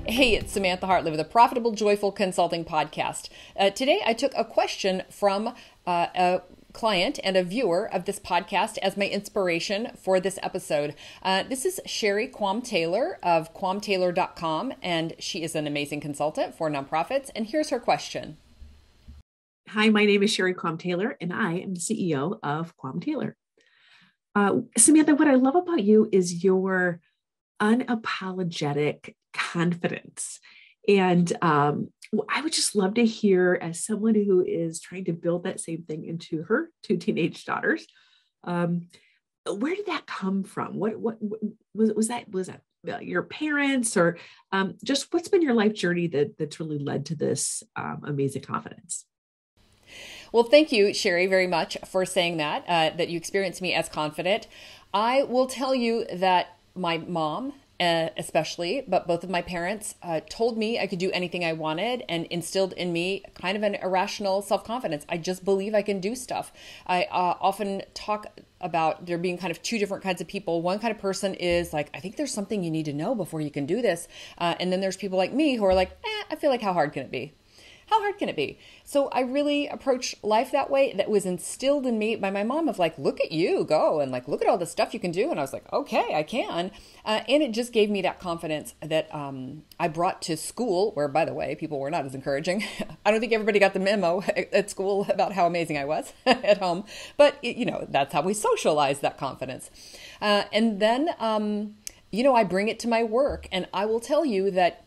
Hey, it's Samantha Hartley with a Profitable, Joyful Consulting podcast. Today, I took a question from a client and a viewer of this podcast as my inspiration for this episode. This is Sherry Quam-Taylor of quamtaylor.com, and she is an amazing consultant for nonprofits. And here's her question. Hi, my name is Sherry Quam-Taylor, and I am the CEO of Quam-Taylor. Samantha, what I love about you is your unapologetic confidence. And I would just love to hear, as someone who is trying to build that same thing into her two teenage daughters, where did that come from? What was that your parents, or just what's been your life journey that's really led to this amazing confidence? Well, thank you, Sherry, very much for saying that you experienced me as confident. I will tell you that my mom, especially, but both of my parents told me I could do anything I wanted and instilled in me kind of an irrational self-confidence. I just believe I can do stuff. I often talk about there being kind of two different kinds of people. One kind of person is like, I think there's something you need to know before you can do this. And then there's people like me who are like, I feel like, how hard can it be? How hard can it be? So I really approach life that way. That was instilled in me by my mom of like, look at you, go, and like, look at all the stuff you can do. And I was like, okay, I can. And it just gave me that confidence that I brought to school, where, by the way, people were not as encouraging. I don't think everybody got the memo at school about how amazing I was at home. But, that's how we socialize that confidence. And then, I bring it to my work. And I will tell you that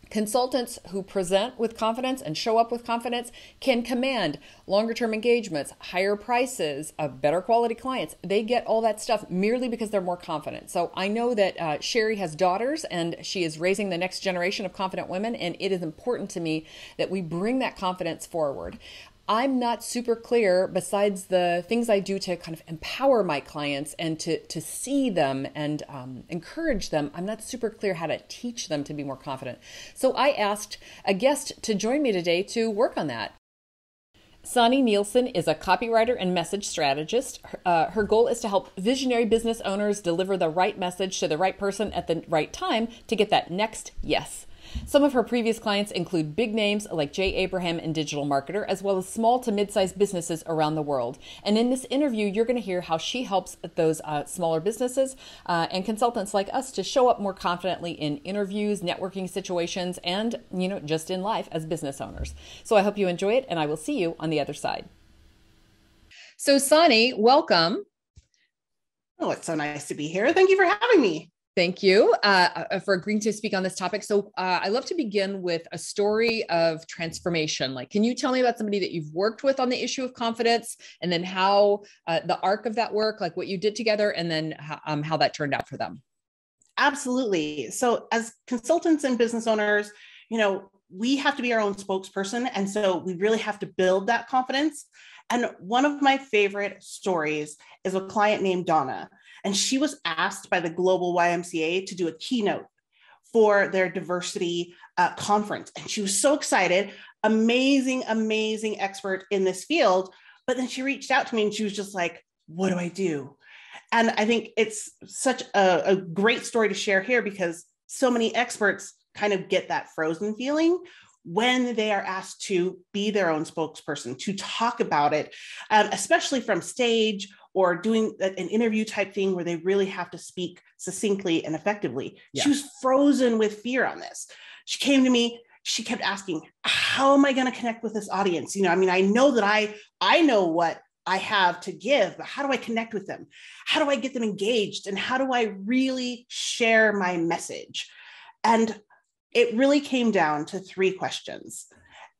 consultants who present with confidence and show up with confidence can command longer-term engagements, higher prices, better quality clients. They get all that stuff merely because they're more confident. So I know that Sherry has daughters, and she is raising the next generation of confident women, and it is important to me that we bring that confidence forward. I'm not super clear, besides the things I do to kind of empower my clients and to see them and encourage them. I'm not super clear how to teach them to be more confident. So I asked a guest to join me today to work on that. Sani Nielsen is a copywriter and message strategist. Her goal is to help visionary business owners deliver the right message to the right person at the right time to get that next yes. Some of her previous clients include big names like Jay Abraham and Digital Marketer, as well as small to mid-sized businesses around the world. And in this interview, you're going to hear how she helps those smaller businesses and consultants like us to show up more confidently in interviews, networking situations, and, just in life as business owners. So I hope you enjoy it, and I will see you on the other side. So Sani, welcome. Oh, it's so nice to be here. Thank you for having me. Thank you for agreeing to speak on this topic. So I love to begin with a story of transformation. Like, can you tell me about somebody that you've worked with on the issue of confidence, and then how the arc of that work, like what you did together, and then how that turned out for them? Absolutely. So as consultants and business owners, we have to be our own spokesperson. And so we really have to build that confidence. And one of my favorite stories is a client named Donna. And she was asked by the Global YMCA to do a keynote for their diversity conference. And she was so excited, amazing expert in this field. But then she reached out to me and she was just like, what do I do? And I think it's such a great story to share here, because so many experts kind of get that frozen feeling when they are asked to be their own spokesperson, to talk about it, especially from stage or doing an interview type thing where they really have to speak succinctly and effectively. Yeah. She was frozen with fear on this. She came to me, she kept asking, how am I going to connect with this audience? I know that I know what I have to give, but how do I connect with them? How do I get them engaged? And how do I really share my message? And it really came down to 3 questions.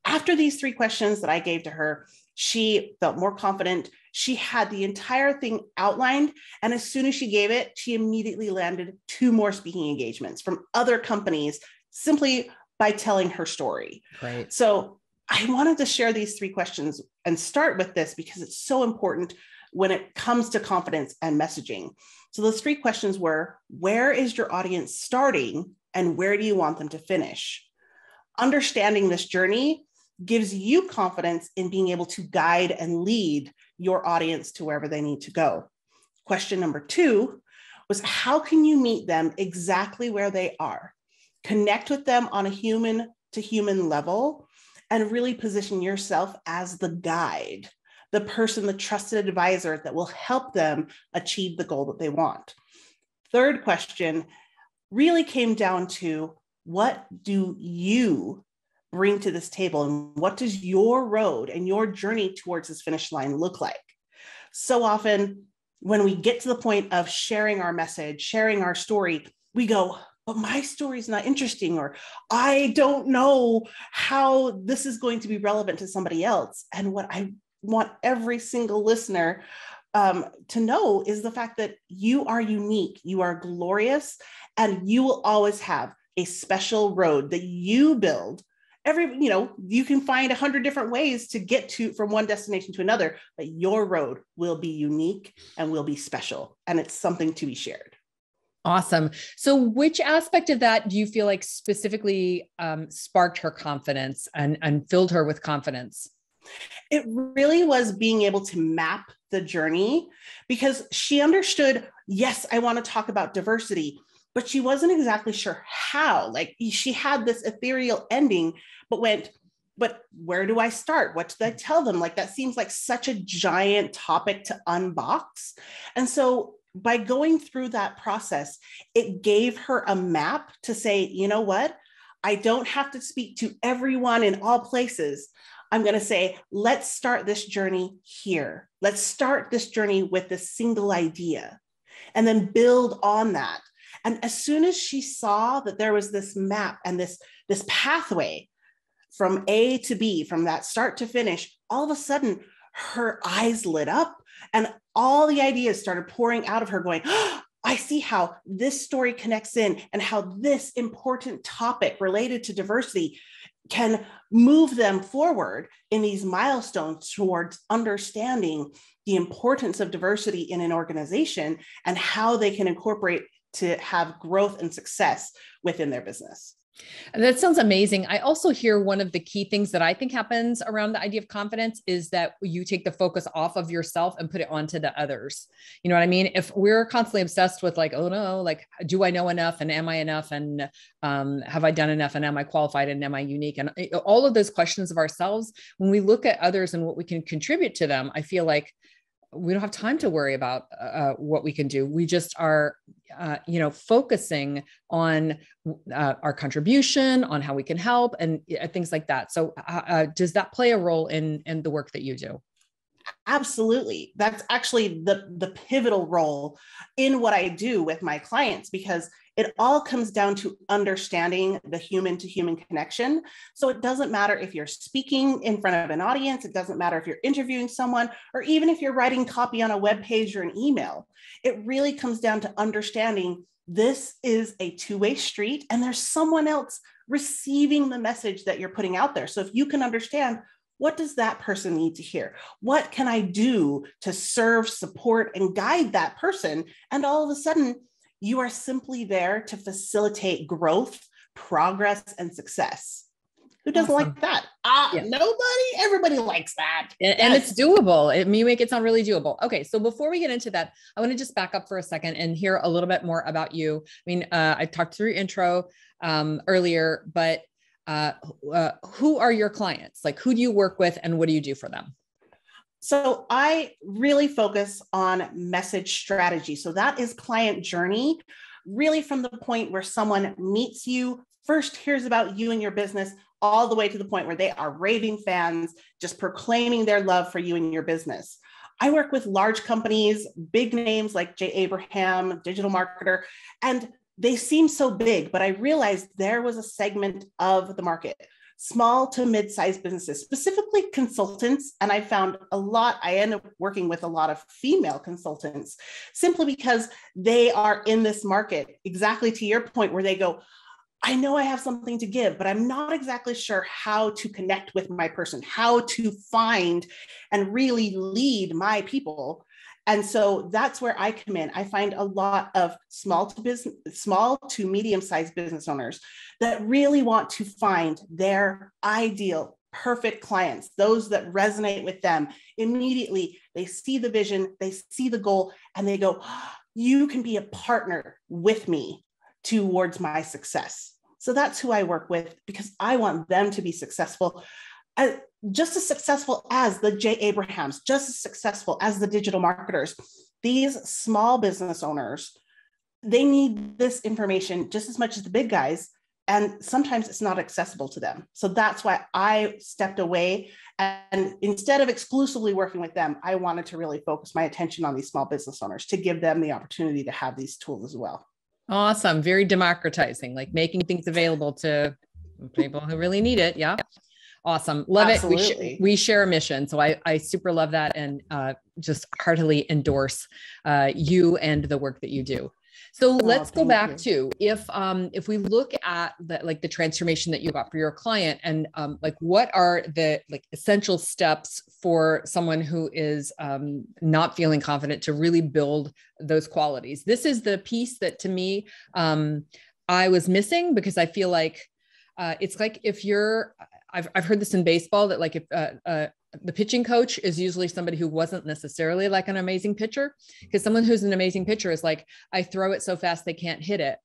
After these 3 questions that I gave to her, she felt more confident. She had the entire thing outlined. And as soon as she gave it, she immediately landed 2 more speaking engagements from other companies simply by telling her story. Right. So I wanted to share these 3 questions and start with this because it's so important when it comes to confidence and messaging. So those 3 questions were, where is your audience starting and where do you want them to finish? Understanding this journey gives you confidence in being able to guide and lead your audience to wherever they need to go. Question number 2 was, how can you meet them exactly where they are? Connect with them on a human to human level and really position yourself as the guide, the person, the trusted advisor that will help them achieve the goal that they want. Third question really came down to, what do you bring to this table, and what does your road and your journey towards this finish line look like? So often when we get to the point of sharing our message, sharing our story, we go, but my story is not interesting, or I don't know how this is going to be relevant to somebody else. And what I want every single listener to know is the fact that you are unique, you are glorious, and you will always have a special road that you build. You can find 100 different ways to get to from one destination to another, but your road will be unique and will be special. And it's something to be shared. Awesome. So which aspect of that do you feel like specifically sparked her confidence and filled her with confidence? It really was being able to map the journey, because she understood, yes, I want to talk about diversity, but she wasn't exactly sure how. Like, she had this ethereal ending, but where do I start? What do I tell them? Like, that seems like such a giant topic to unbox. And so by going through that process, it gave her a map to say, you know what? I don't have to speak to everyone in all places. I'm going to say, let's start this journey here. Let's start this journey with this single idea and then build on that. And as soon as she saw that there was this map and this pathway from A to B, from that start to finish, all of a sudden her eyes lit up and all the ideas started pouring out of her, going, oh, I see how this story connects in, and how this important topic related to diversity can move them forward in these milestones towards understanding the importance of diversity in an organization and how they can incorporate to have growth and success within their business. That sounds amazing. I also hear one of the key things that I think happens around the idea of confidence is that you take the focus off of yourself and put it onto the others. You know what I mean? If we're constantly obsessed with like, oh no, like, do I know enough? And am I enough? And have I done enough? And am I qualified? And am I unique? And all of those questions of ourselves, when we look at others and what we can contribute to them, I feel like we don't have time to worry about what we can do. We just are, focusing on our contribution, on how we can help, and things like that. So does that play a role in the work that you do? Absolutely. That's actually the pivotal role in what I do with my clients, because it all comes down to understanding the human to human connection. So it doesn't matter if you're speaking in front of an audience, it doesn't matter if you're interviewing someone, or even if you're writing copy on a web page or an email. It really comes down to understanding this is a two-way street and there's someone else receiving the message that you're putting out there. So if you can understand, what does that person need to hear? What can I do to serve, support, and guide that person? And all of a sudden, you are simply there to facilitate growth, progress, and success. Who doesn't like that? Nobody, everybody likes that. And it's doable. You make it sound really doable. Okay. So before we get into that, I want to just back up for a second and hear a little bit more about you. I mean, I talked through your intro earlier, but who are your clients? Like, who do you work with and what do you do for them? So I really focus on message strategy. So that is client journey, really from the point where someone meets you, first hears about you and your business, all the way to the point where they are raving fans, just proclaiming their love for you and your business. I work with large companies, big names like J. Abraham, digital marketer, and they seem so big, but I realized there was a segment of the market, small to mid-sized businesses, specifically consultants. And I end up working with a lot of female consultants simply because they are in this market, exactly to your point, where they go, I know I have something to give, but I'm not exactly sure how to connect with my person, how to find and really lead my people. And so that's where I come in. I find a lot of small to medium-sized business owners that really want to find their ideal, perfect clients, those that resonate with them. Immediately, they see the vision, they see the goal, and they go, you can be a partner with me towards my success. So that's who I work with, because I want them to be successful, just as successful as the J. Abrahams, just as successful as the digital marketers. These small business owners, they need this information just as much as the big guys. And sometimes it's not accessible to them. So that's why I stepped away. And instead of exclusively working with them, I wanted to really focus my attention on these small business owners to give them the opportunity to have these tools as well. Awesome. Very democratizing, like making things available to people who really need it. Yeah. Awesome. Love Absolutely. it. We share a mission. So I super love that, and just heartily endorse you and the work that you do. So let's go back to if we look at the transformation that you got for your client, and what are the essential steps for someone who is not feeling confident to really build those qualities. This is the piece that to me I was missing, because I feel like it's like if you're I've heard this in baseball that if the pitching coach is usually somebody who wasn't necessarily like an amazing pitcher, because someone who's an amazing pitcher is like, I throw it so fast they can't hit it.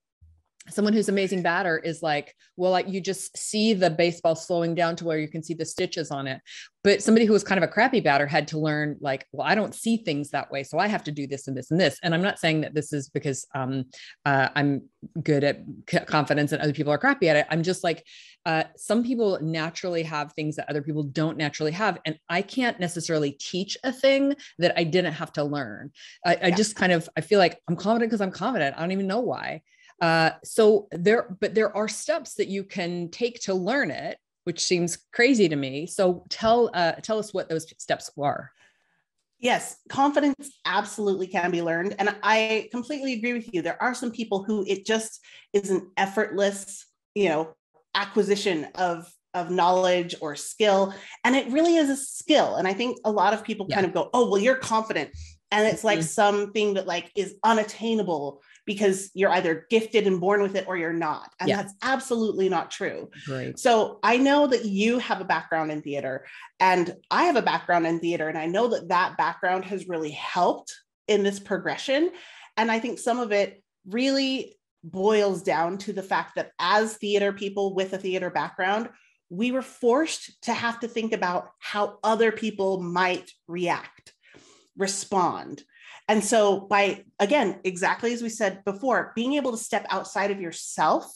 Someone who's amazing batter is like, well, you just see the baseball slowing down to where you can see the stitches on it. But somebody who was kind of a crappy batter had to learn well, I don't see things that way, so I have to do this and this and this. And I'm not saying that this is because I'm good at confidence and other people are crappy at it. I'm just some people naturally have things that other people don't naturally have. And I can't necessarily teach a thing that I didn't have to learn. I just I feel like I'm confident because I'm confident. I don't even know why. But there are steps that you can take to learn it, which seems crazy to me. So tell us what those steps are. Yes, confidence absolutely can be learned. And I completely agree with you. There are some people who it just is an effortless, acquisition of knowledge or skill. And it really is a skill. And I think a lot of people kind of go, oh, well, you're confident. And it's like something that is unattainable because you're either gifted and born with it or you're not. And that's absolutely not true. Right. So I know that you have a background in theater and I have a background in theater. And I know that that background has really helped in this progression. And I think some of it really boils down to the fact that as theater people with a theater background, we were forced to have to think about how other people might react, respond. And so by, again, exactly as we said before, being able to step outside of yourself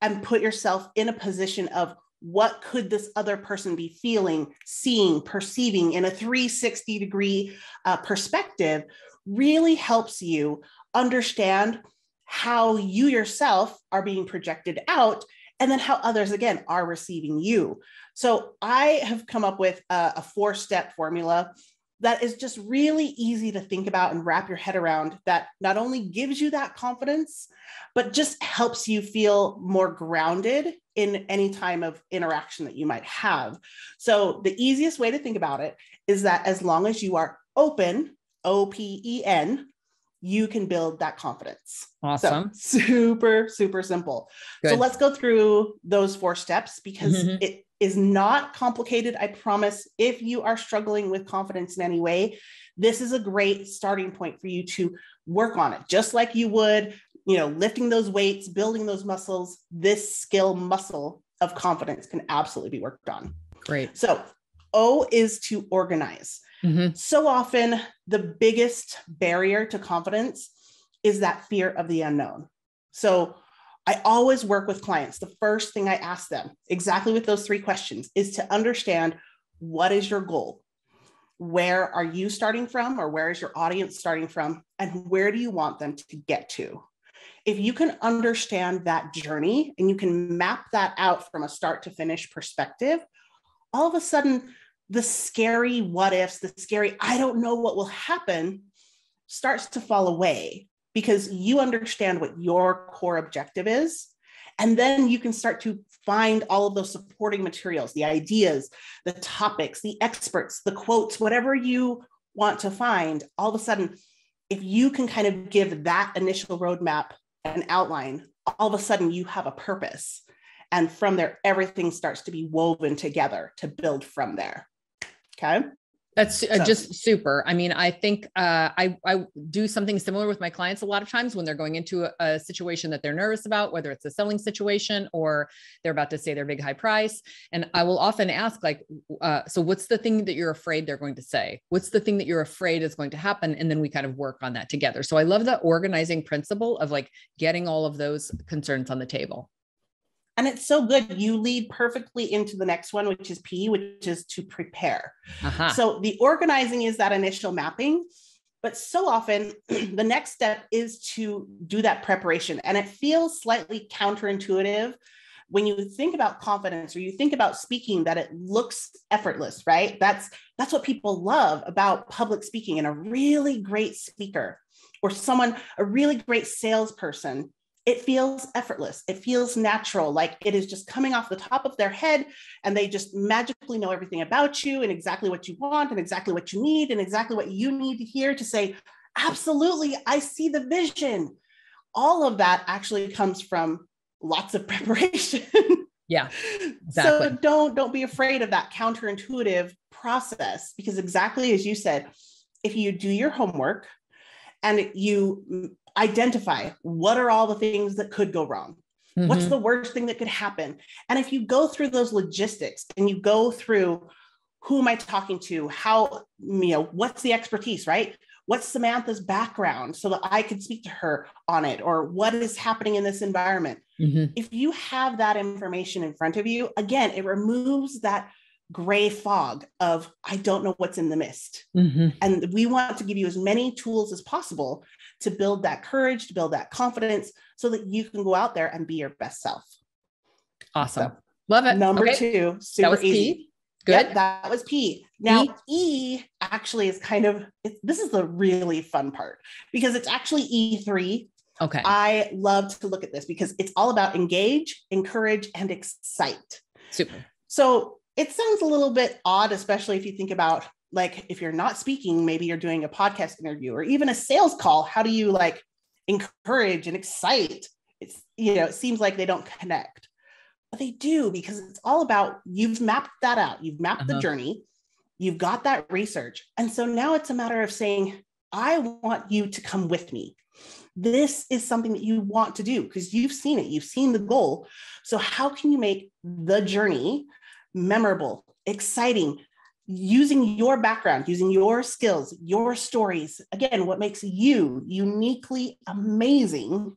and put yourself in a position of what could this other person be feeling, seeing, perceiving in a 360-degree perspective really helps you understand how you yourself are being projected out, and then how others, again, are receiving you. So I have come up with a 4-step formula that is just really easy to think about and wrap your head around, that not only gives you that confidence, but just helps you feel more grounded in any time of interaction that you might have. So the easiest way to think about it is that as long as you are open, OPEN, you can build that confidence. Awesome. So super, super simple. Good. So let's go through those 4 steps because it is not complicated. I promise. If you are struggling with confidence in any way, this is a great starting point for you to work on it. Just like you would, lifting those weights, building those muscles, this skill muscle of confidence can absolutely be worked on. Great. So O is to organize. So often the biggest barrier to confidence is that fear of the unknown. So I always work with clients. The first thing I ask them, exactly with those 3 questions, is to understand, what is your goal? Where are you starting from, or where is your audience starting from? And where do you want them to get to? If you can understand that journey and you can map that out from a start to finish perspective, all of a sudden, the scary what ifs, the scary, I don't know what will happen, starts to fall away because you understand what your core objective is. And then you can start to find all of those supporting materials, the ideas, the topics, the experts, the quotes, whatever you want to find. All of a sudden, if you can kind of give that initial roadmap an outline, all of a sudden you have a purpose. And from there, everything starts to be woven together to build from there. Okay. That's just super. I mean, I think I do something similar with my clients a lot of times when they're going into a situation that they're nervous about, whether it's a selling situation or they're about to say their big high price. And I will often ask like, so what's the thing that you're afraid they're going to say? What's the thing that you're afraid is going to happen? And then we kind of work on that together. So I love the organizing principle of like getting all of those concerns on the table. And it's so good. You lead perfectly into the next one, which is P, which is to prepare. So the organizing is that initial mapping, but so often the next step is to do that preparation. And it feels slightly counterintuitive when you think about confidence or you think about speaking, that it looks effortless, right? That's what people love about public speaking. And a really great speaker or a really great salesperson, it feels effortless. It feels natural, like it is just coming off the top of their head and they just magically know everything about you and exactly what you want and exactly what you need and exactly what you need to hear to say, absolutely, I see the vision. All of that actually comes from lots of preparation. Yeah, exactly. So don't be afraid of that counterintuitive process, because exactly as you said, if you do your homework and you identify what are all the things that could go wrong. Mm-hmm. What's the worst thing that could happen? And if you go through those logistics and you go through who am I talking to? How, what's the expertise, right? What's Samantha's background so that I can speak to her on it? Or what is happening in this environment? Mm-hmm. If you have that information in front of you, again, it removes that gray fog of, I don't know what's in the mist. Mm-hmm. And we want to give you as many tools as possible to build that courage, to build that confidence so that you can go out there and be your best self. Awesome. So, love it. Number two, super easy. P. Good. Yep, that was P. Now, E actually is this is the really fun part because it's actually E3. Okay. I love to look at this because it's all about engage, encourage, and excite. Super. So it sounds a little bit odd, especially if you think about like, if you're not speaking, maybe you're doing a podcast interview or even a sales call. How do you like encourage and excite? It's, it seems like they don't connect, but they do, because it's all about, you've mapped that out. You've mapped the journey. You've got that research. And so now it's a matter of saying, I want you to come with me. This is something that you want to do because you've seen it. You've seen the goal. So how can you make the journey memorable, exciting, using your background, using your skills, your stories? Again, what makes you uniquely amazing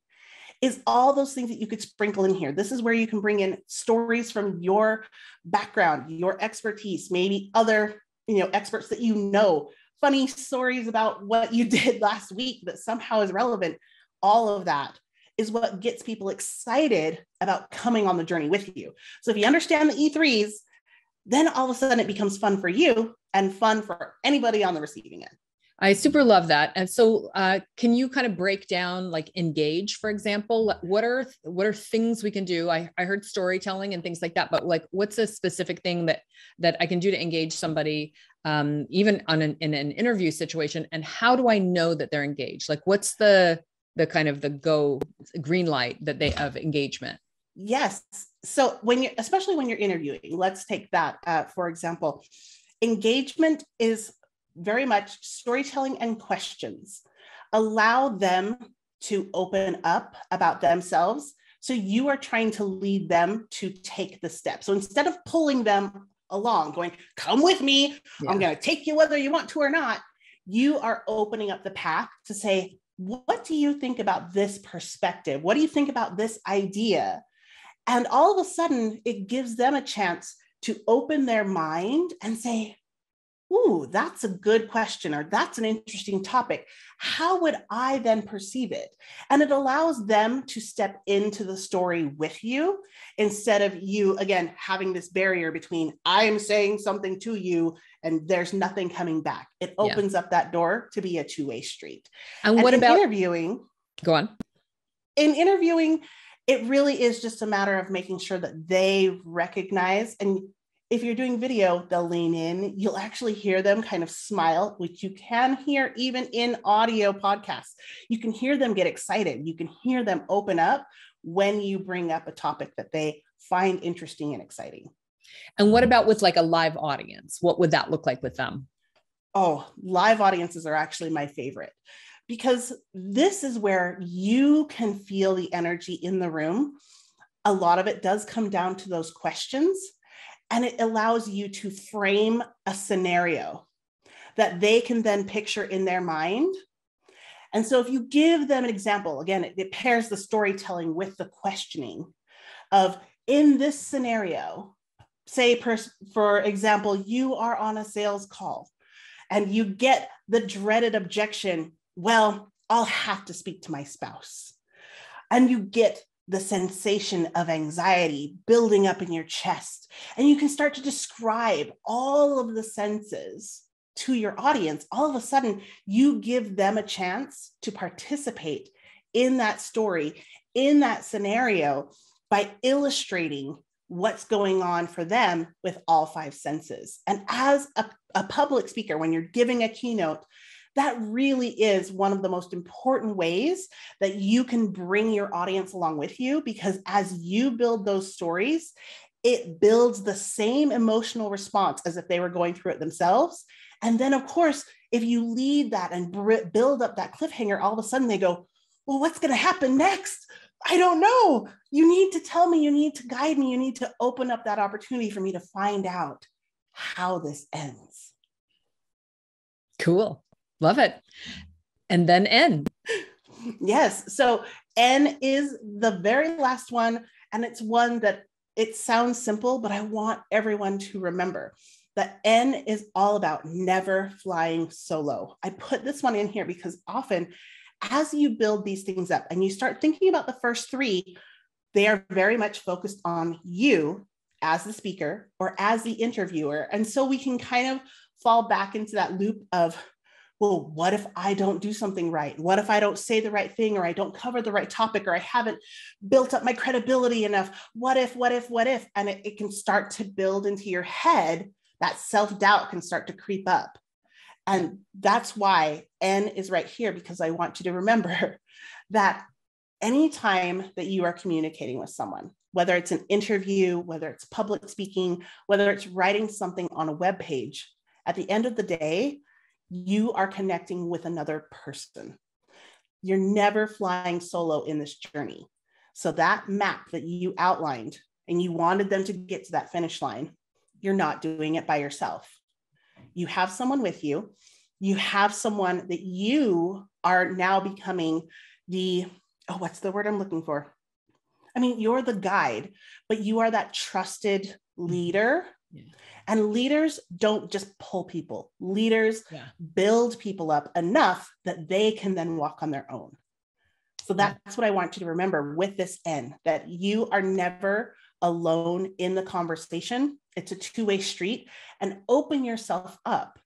is all those things that you could sprinkle in here. This is where you can bring in stories from your background, your expertise, maybe other, experts that funny stories about what you did last week that somehow is relevant. All of that is what gets people excited about coming on the journey with you. So if you understand the E3s, then all of a sudden it becomes fun for you and fun for anybody on the receiving end. I super love that. And so can you kind of break down like engage, for example? What are things we can do? I heard storytelling and things like that, but like, what's a specific thing that I can do to engage somebody, even in an interview situation? And how do I know that they're engaged? Like, what's the kind of the green light that they have engagement? Yes. So especially when you're interviewing, let's take that, for example, engagement is very much storytelling and questions. Allow them to open up about themselves. So you are trying to lead them to take the step. So instead of pulling them along, going, come with me, I'm going to take you whether you want to or not, you are opening up the path to say, what do you think about this perspective? What do you think about this idea? And all of a sudden, it gives them a chance to open their mind and say, ooh, that's a good question, or that's an interesting topic. How would I then perceive it? And it allows them to step into the story with you instead of you, again, having this barrier between I'm saying something to you and there's nothing coming back. It opens up that door to be a two-way street. And what about interviewing? Go on. In interviewing, it really is just a matter of making sure that they recognize, and if you're doing video, they'll lean in. You'll actually hear them kind of smile, which you can hear even in audio podcasts. You can hear them get excited. You can hear them open up when you bring up a topic that they find interesting and exciting. And what about with like a live audience? What would that look like with them? Oh, live audiences are actually my favorite, because this is where you can feel the energy in the room. A lot of it does come down to those questions, and it allows you to frame a scenario that they can then picture in their mind. And so if you give them an example, again, it pairs the storytelling with the questioning of, in this scenario, say, for example, you are on a sales call and you get the dreaded objection, well, I'll have to speak to my spouse. And you get the sensation of anxiety building up in your chest. And you can start to describe all of the senses to your audience. All of a sudden, you give them a chance to participate in that story, in that scenario, by illustrating what's going on for them with all five senses. And as a public speaker, when you're giving a keynote, that really is one of the most important ways that you can bring your audience along with you, because as you build those stories, it builds the same emotional response as if they were going through it themselves. And then, of course, if you lead that and build up that cliffhanger, all of a sudden they go, well, what's going to happen next? I don't know. You need to tell me, you need to guide me, you need to open up that opportunity for me to find out how this ends. Cool. Love it. And then N. Yes. So N is the very last one. And it's one that it sounds simple, but I want everyone to remember that N is all about never flying solo. I put this one in here because often as you build these things up and you start thinking about the first three, they are very much focused on you as the speaker or as the interviewer. And so we can kind of fall back into that loop of, well, what if I don't do something right? What if I don't say the right thing, or I don't cover the right topic, or I haven't built up my credibility enough? What if? And it can start to build into your head. That self-doubt can start to creep up. And that's why N is right here, because I want you to remember that anytime that you are communicating with someone, whether it's an interview, whether it's public speaking, whether it's writing something on a web page, at the end of the day, you are connecting with another person. You're never flying solo in this journey. So that map that you outlined and you wanted them to get to that finish line, you're not doing it by yourself. You have someone with you. You have someone that you are now becoming what's the word I'm looking for? I mean, you're the guide, but you are that trusted leader. Yeah. And leaders don't just pull people. Leaders build people up enough that they can then walk on their own. So that's what I want you to remember with this N, that you are never alone in the conversation. It's a two-way street, and open yourself up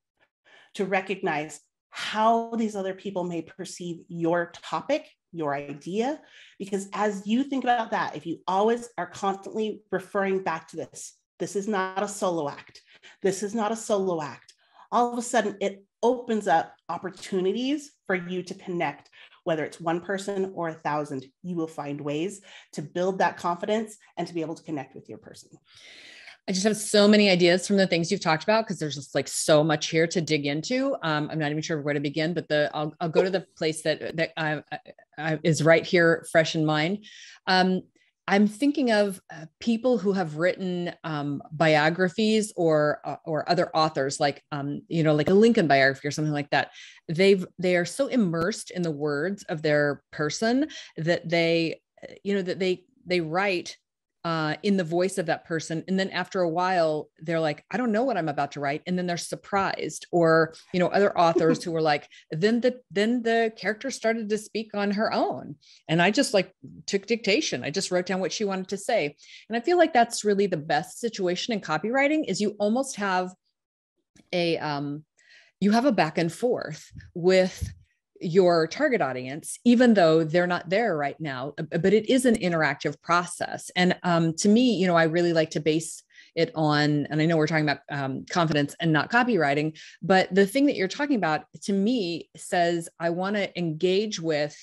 to recognize how these other people may perceive your topic, your idea, because as you think about that, if you always are constantly referring back to this is not a solo act. This is not a solo act. All of a sudden, it opens up opportunities for you to connect, whether it's one person or 1,000. You will find ways to build that confidence and to be able to connect with your person. I just have so many ideas from the things you've talked about, because there's just like so much here to dig into. I'm not even sure where to begin, but I'll go to the place that is right here, fresh in mind. I'm thinking of people who have written biographies or other authors, like like a Lincoln biography or something like that. They are so immersed in the words of their person that they write in the voice of that person. And then after a while, they're like, I don't know what I'm about to write. And then they're surprised. Or, other authors who were like, then the character started to speak on her own. And I just took dictation. I just wrote down what she wanted to say. And I feel like that's really the best situation in copywriting, is you almost have a back and forth with your target audience, even though they're not there right now, but it is an interactive process. And to me, I really like to base it on, and I know we're talking about confidence and not copywriting, but the thing that you're talking about to me says, I want to engage with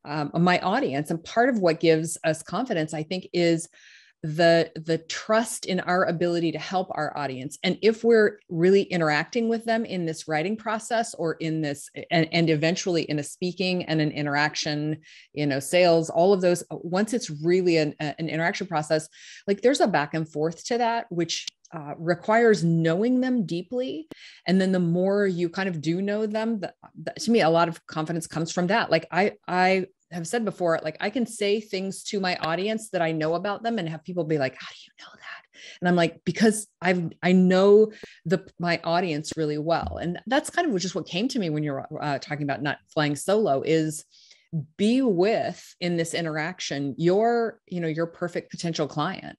my audience. And part of what gives us confidence, I think, is the trust in our ability to help our audience. And if we're really interacting with them in this writing process or in this, and eventually in a speaking and an interaction, sales, all of those, once it's really an interaction process, like there's a back and forth to that, which requires knowing them deeply. And then the more you kind of do know them, to me, a lot of confidence comes from that. Like I have said before, like I can say things to my audience that I know about them and have people be like, how do you know that? And I'm like, because I know my audience really well. And that's kind of just what came to me when you're talking about not flying solo is be with in this interaction, your perfect potential client.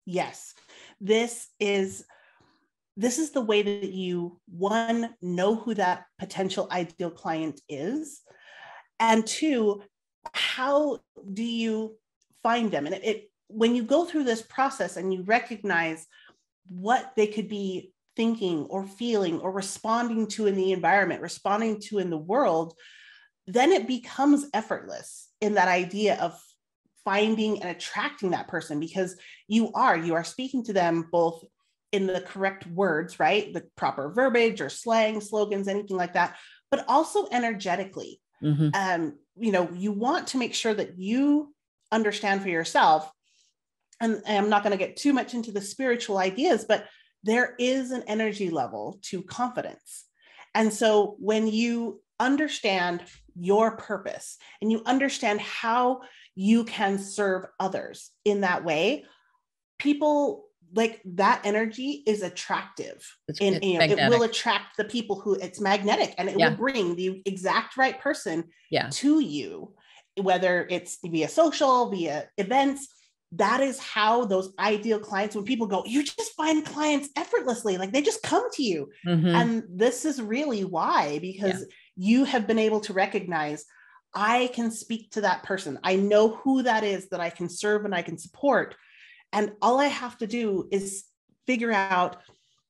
Yes. This is the way that you, one, know who that potential ideal client is. And two, how do you find them? And when you go through this process and you recognize what they could be thinking or feeling or responding to in the environment, responding to in the world, then it becomes effortless in that idea of finding and attracting that person, because you are speaking to them both in the correct words, right? The proper verbiage or slang, slogans, anything like that, but also energetically. Mm-hmm. You want to make sure that you understand for yourself, and I'm not going to get too much into the spiritual ideas, but there is an energy level to confidence. And so when you understand your purpose and you understand how you can serve others in that way, people like that energy is attractive. It will attract the people who it's magnetic, and it will bring the exact right person to you, whether it's via social, via events. That is how those ideal clients, when people go, you just find clients effortlessly, like they just come to you. Mm-hmm. And this is really why, because you have been able to recognize, I can speak to that person. I know who that is that I can serve and I can support. And all I have to do is figure out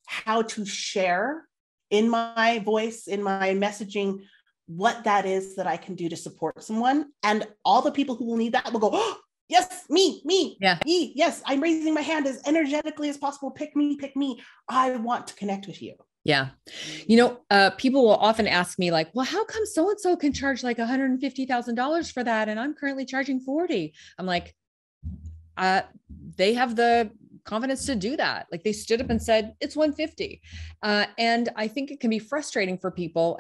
how to share in my voice, in my messaging, what that is that I can do to support someone. And all the people who will need that will go, oh, yes, me, yes, I'm raising my hand as energetically as possible. Pick me. I want to connect with you. Yeah. People will often ask me like, well, how come so-and-so can charge like $150,000 for that? And I'm currently charging 40. I'm like, they have the confidence to do that. Like they stood up and said, it's 150. And I think it can be frustrating for people.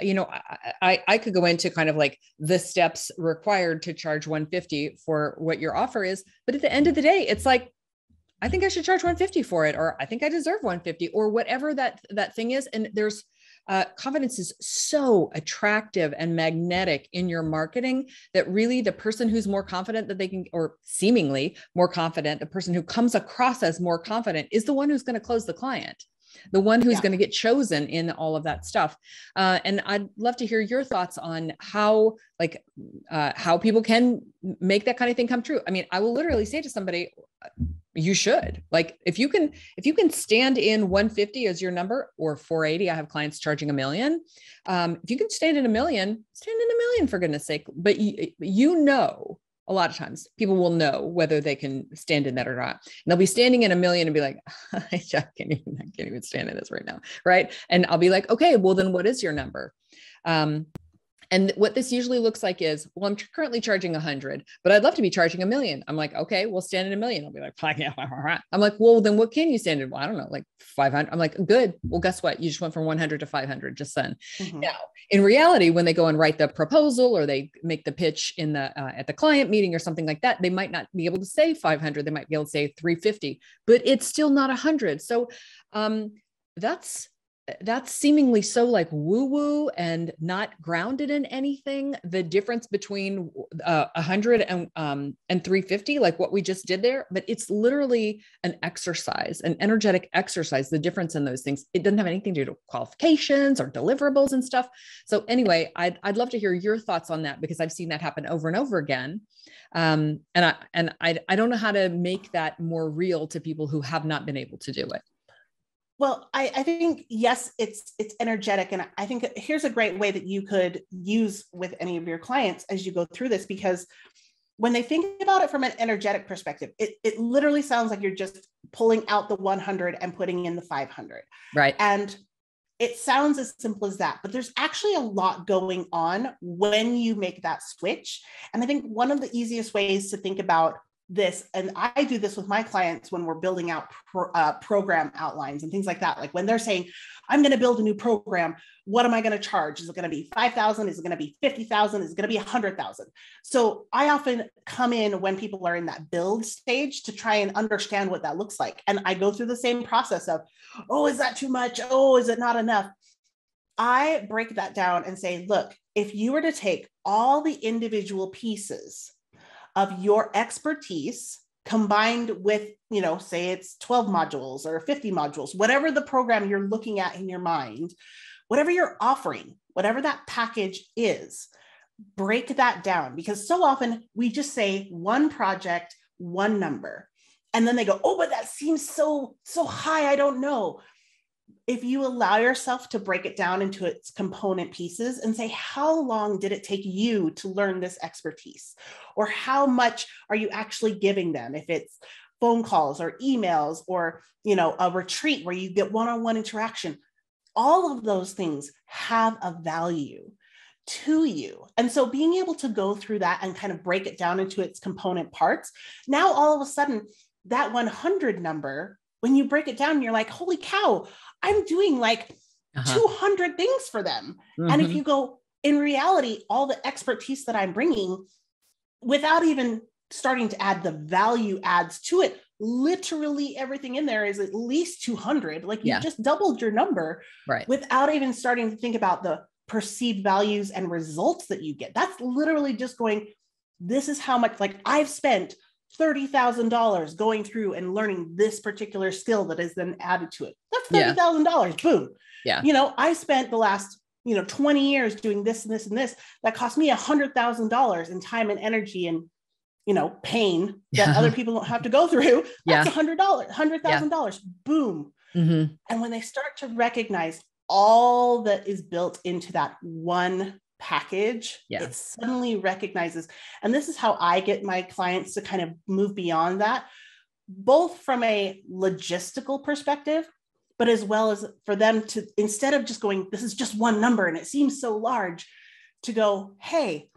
I could go into kind of like the steps required to charge 150 for what your offer is. But at the end of the day, it's like, I think I should charge 150 for it, or I think I deserve 150, or whatever that thing is. And there's confidence is so attractive and magnetic in your marketing that really the person who's more confident that they can, or seemingly more confident, the person who comes across as more confident is the one who's going to close the client, the one who's going to get chosen in all of that stuff. And I'd love to hear your thoughts on how people can make that kind of thing come true. I mean, I will literally say to somebody, you should, like, if you can stand in 150 as your number, or 480, I have clients charging $1 million. If you can stand in $1 million, stand in $1 million, for goodness sake. But a lot of times people will know whether they can stand in that or not. And they'll be standing in $1 million and be like, I can't even stand in this right now. Right. And I'll be like, okay, well then what is your number? And what this usually looks like is, well, I'm currently charging 100, but I'd love to be charging $1 million. I'm like, okay, we'll stand in $1 million. I'll be like, I'm like, well, then what can you stand in? Well, I don't know, like 500. I'm like, good. Well, guess what? You just went from 100 to 500 just then. Mm-hmm. Now, in reality, when they go and write the proposal or they make the pitch in the at the client meeting or something like that, they might not be able to say 500. They might be able to say 350, but it's still not 100. So that's seemingly so like woo-woo and not grounded in anything. The difference between 100 and 350, like what we just did there, but it's literally an exercise, an energetic exercise. The difference in those things, it doesn't have anything to do with qualifications or deliverables and stuff. So anyway, I'd love to hear your thoughts on that, because I've seen that happen over and over again. And I don't know how to make that more real to people who have not been able to do it. Well, I think, yes, it's energetic. And I think here's a great way that you could use with any of your clients as you go through this, because when they think about it from an energetic perspective, it literally sounds like you're just pulling out the 100 and putting in the 500. Right. And it sounds as simple as that, but there's actually a lot going on when you make that switch. And I think one of the easiest ways to think about this, and I do this with my clients when we're building out program outlines and things like that. Like when they're saying, I'm going to build a new program, what am I going to charge? Is it going to be 5,000? Is it going to be 50,000? Is it going to be 100,000? So I often come in when people are in that build stage to try and understand what that looks like. And I go through the same process of, oh, is that too much? Oh, is it not enough? I break that down and say, look, if you were to take all the individual pieces of your expertise combined with, say it's 12 modules or 50 modules, whatever the program you're looking at in your mind, whatever you're offering, whatever that package is, break that down. Because so often we just say one project, one number, and then they go, oh, but that seems so high. I don't know. If you allow yourself to break it down into its component pieces and say, how long did it take you to learn this expertise? Or how much are you actually giving them? If it's phone calls or emails or, a retreat where you get one-on-one interaction, all of those things have a value to you. And so being able to go through that and kind of break it down into its component parts, now all of a sudden that 100 number, when you break it down, you're like, holy cow, I'm doing like 200 things for them. Mm-hmm. And if you go, in reality, all the expertise that I'm bringing, without even starting to add the value adds to it, literally everything in there is at least 200. Like you just doubled your number, right? Without even starting to think about the perceived values and results that you get. That's literally just going, this is how much, like I've spent $30,000 going through and learning this particular skill that is then added to it. That's $30,000. Boom. Yeah. I spent the last, 20 years doing this and this and this. That cost me $100,000 in time and energy and, pain that other people don't have to go through. That's $100,000. Boom. Mm-hmm. And when they start to recognize all that is built into that one package, it suddenly recognizes, and this is how I get my clients to kind of move beyond that, both from a logistical perspective, but as well as for them to, instead of just going, this is just one number and it seems so large, to go, hey,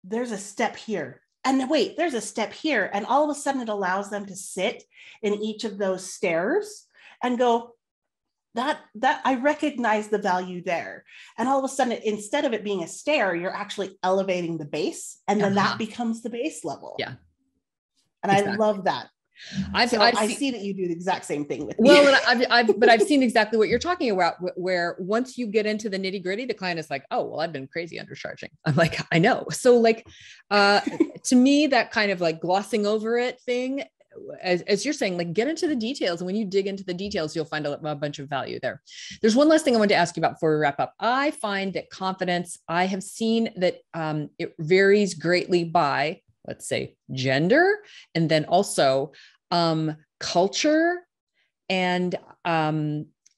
there's a step here. And wait, there's a step here. And all of a sudden it allows them to sit in each of those stairs and go, that I recognize the value there. And all of a sudden, instead of it being a stair, you're actually elevating the base. And then that becomes the base level. Yeah. And exactly. I love that. I see that you do the exact same thing with me. Well, and I've seen exactly what you're talking about, where once you get into the nitty gritty, the client is like, oh, well, I've been crazy undercharging. I'm like, I know. So like, to me, that kind of like glossing over it thing, as you're saying, like get into the details. And when you dig into the details, you'll find a bunch of value there. There's one last thing I wanted to ask you about before we wrap up. I find that confidence, I have seen that it varies greatly by, let's say, gender, and then also culture and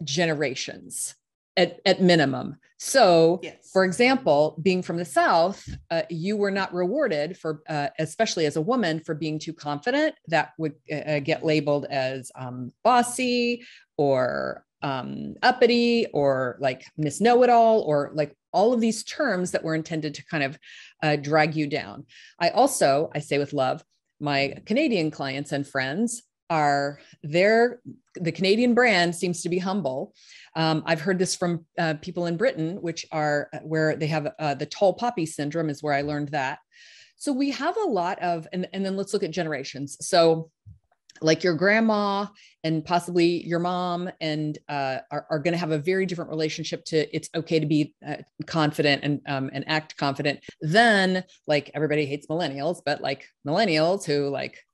generations at minimum. So for example, being from the South, you were not rewarded for, especially as a woman, for being too confident. That would get labeled as bossy or uppity or like Miss Know-it-all, or like all of these terms that were intended to kind of drag you down. I say with love, my Canadian clients and friends the Canadian brand seems to be humble. I've heard this from people in Britain, where they have the tall poppy syndrome is where I learned that. So we have a lot of, and then let's look at generations. So like your grandma and possibly your mom and are going to have a very different relationship to it's okay to be confident and act confident. Then like everybody hates millennials, but like millennials who like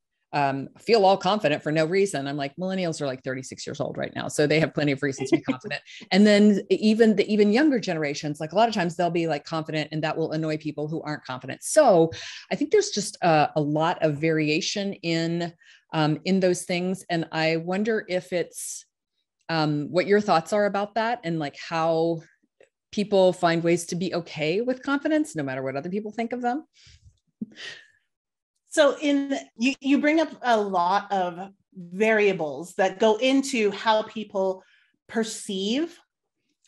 feel all confident for no reason. I'm like, millennials are like 36 years old right now. So they have plenty of reasons to be confident. And then even younger generations, like a lot of times they'll be like confident, and that will annoy people who aren't confident. So I think there's just a lot of variation in those things. And I wonder if it's what your thoughts are about that, and like how people find ways to be okay with confidence, no matter what other people think of them. So you bring up a lot of variables that go into how people perceive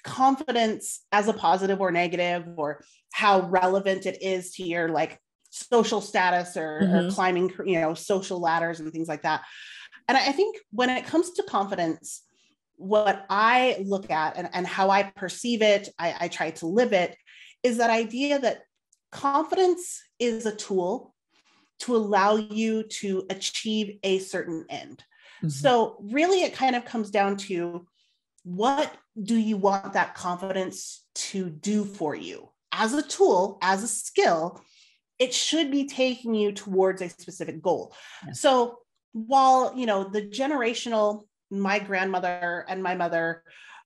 confidence as a positive or negative, or how relevant it is to your like social status or climbing, social ladders and things like that. And I think when it comes to confidence, what I look at and how I perceive it, I try to live it, is that idea that confidence is a tool to allow you to achieve a certain end. So really it kind of comes down to, what do you want that confidence to do for you? As a tool, as a skill, it should be taking you towards a specific goal. Yeah. So while, the generational, my grandmother and my mother,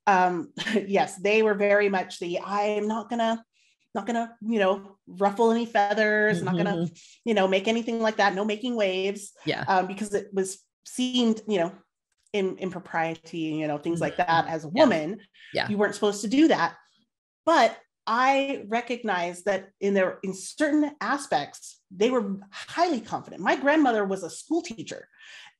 yes, they were very much I'm not gonna, ruffle any feathers, not gonna, make anything like that. No making waves. Yeah. Because it was seemed, impropriety, things like that. As a woman, you weren't supposed to do that. But I recognize that in certain aspects, they were highly confident. My grandmother was a school teacher,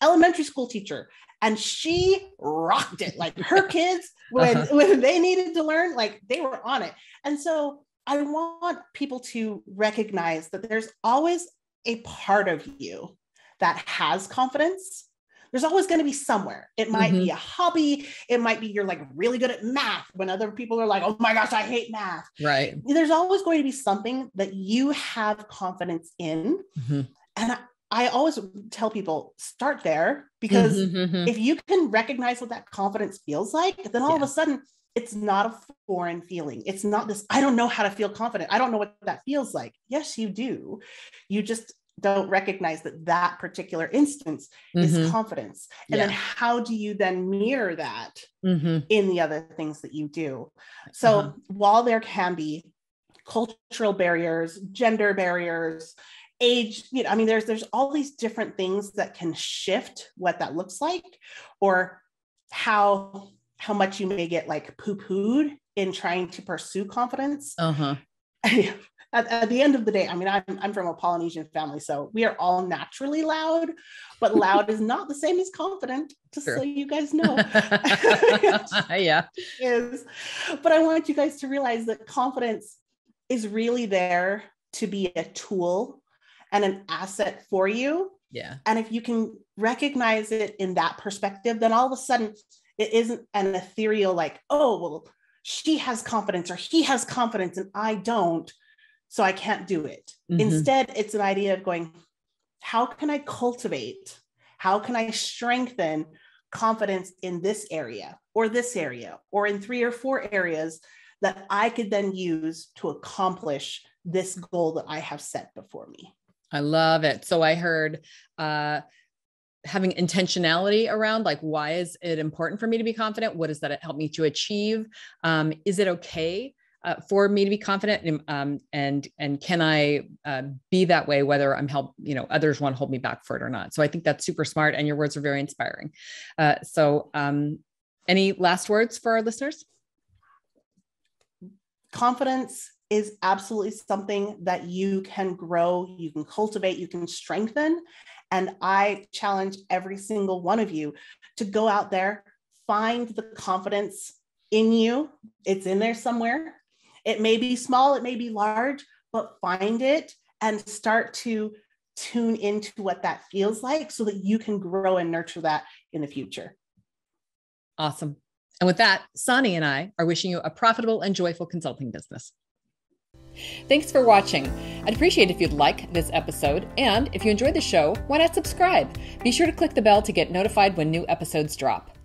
elementary school teacher, and she rocked it. Like her kids, when they needed to learn, like they were on it. And so I want people to recognize that there's always a part of you that has confidence. There's always going to be somewhere. It might be a hobby. It might be you're like really good at math when other people are like, oh my gosh, I hate math. Right. There's always going to be something that you have confidence in. And I always tell people, start there, because if you can recognize what that confidence feels like, then all of a sudden it's not a foreign feeling. It's not this, I don't know how to feel confident. I don't know what that feels like. Yes, you do. You just don't recognize that particular instance is confidence. And then how do you then mirror that in the other things that you do? So while there can be cultural barriers, gender barriers, age, there's all these different things that can shift what that looks like, or how much you may get like poo-pooed in trying to pursue confidence. At the end of the day, I'm from a Polynesian family, so we are all naturally loud, but loud is not the same as confident, just so you guys know. Yeah. But I want you guys to realize that confidence is really there to be a tool and an asset for you. Yeah. And if you can recognize it in that perspective, then all of a sudden it isn't an ethereal, like, oh, well, she has confidence or he has confidence and I don't, so I can't do it. Instead, it's an idea of going, how can I cultivate? How can I strengthen confidence in this area, or in 3 or 4 areas that I could then use to accomplish this goal that I have set before me? I love it. So I heard having intentionality around, like, why is it important for me to be confident? What does that help me to achieve? Is it okay for me to be confident? And can I be that way, whether I'm others want to hold me back for it or not? So I think that's super smart. And your words are very inspiring. So any last words for our listeners? Confidence is absolutely something that you can grow, you can cultivate, you can strengthen. And I challenge every single one of you to go out there, find the confidence in you. It's in there somewhere. It may be small, it may be large, but find it and start to tune into what that feels like so that you can grow and nurture that in the future. Awesome. And with that, Sani and I are wishing you a profitable and joyful consulting business. Thanks for watching. I'd appreciate if you'd like this episode, and if you enjoyed the show, why not subscribe? Be sure to click the bell to get notified when new episodes drop.